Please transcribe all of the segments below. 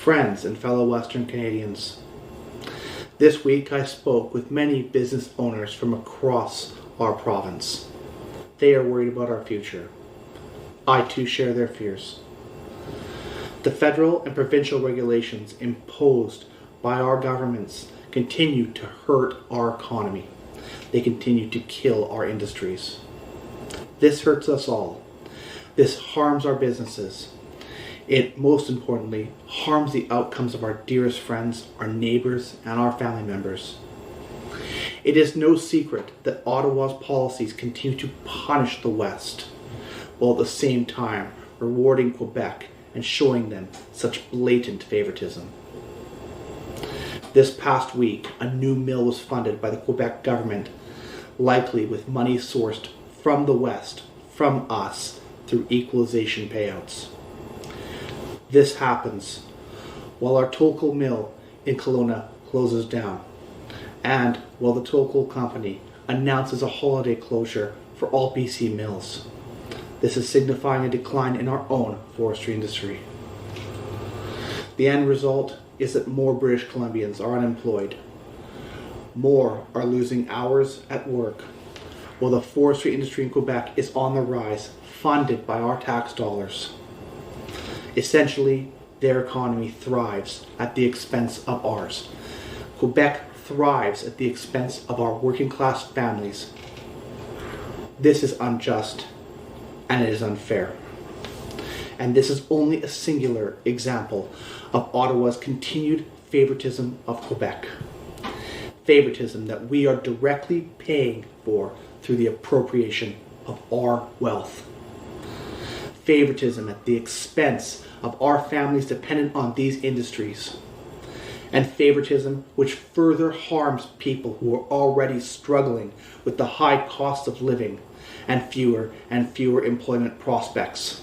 friends and fellow Western Canadians. This week I spoke with many business owners from across our province. They are worried about our future. I too share their fears. The federal and provincial regulations imposed by our governments continue to hurt our economy. They continue to kill our industries. This hurts us all. This harms our businesses. It, most importantly, harms the outcomes of our dearest friends, our neighbors, and our family members. It is no secret that Ottawa's policies continue to punish the West, while at the same time rewarding Quebec and showing them such blatant favoritism. This past week, a new mill was funded by the Quebec government, likely with money sourced from the West, from us, through equalization payouts. This happens while our Tolko mill in Kelowna closes down, and while the Tolko company announces a holiday closure for all BC mills. This is signifying a decline in our own forestry industry. The end result is that more British Columbians are unemployed. More are losing hours at work, while the forestry industry in Quebec is on the rise, funded by our tax dollars. Essentially, their economy thrives at the expense of ours. Quebec thrives at the expense of our working class families. This is unjust, and it is unfair. And this is only a singular example of Ottawa's continued favoritism of Quebec. Favoritism that we are directly paying for through the appropriation of our wealth. Favoritism at the expense of our families dependent on these industries. And favoritism which further harms people who are already struggling with the high cost of living and fewer employment prospects.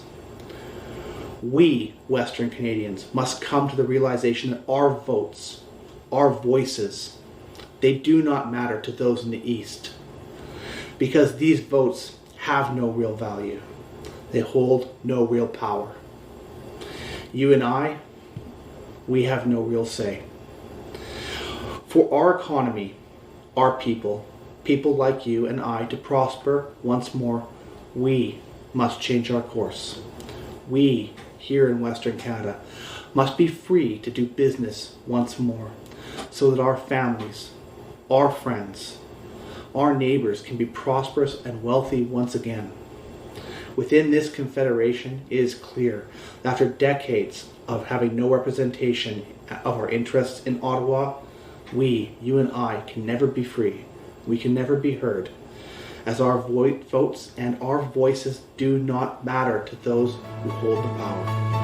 We, Western Canadians, must come to the realization that our votes, our voices, they do not matter to those in the East, because these votes have no real value. They hold no real power. You and I, we have no real say. For our economy, our people like you and I, to prosper once more, we must change our course. We, here in Western Canada, must be free to do business once more, so that our families, our friends, our neighbors can be prosperous and wealthy once again. Within this confederation, it is clear that after decades of having no representation of our interests in Ottawa, we, you and I, can never be free. We can never be heard, as our votes and our voices do not matter to those who hold the power.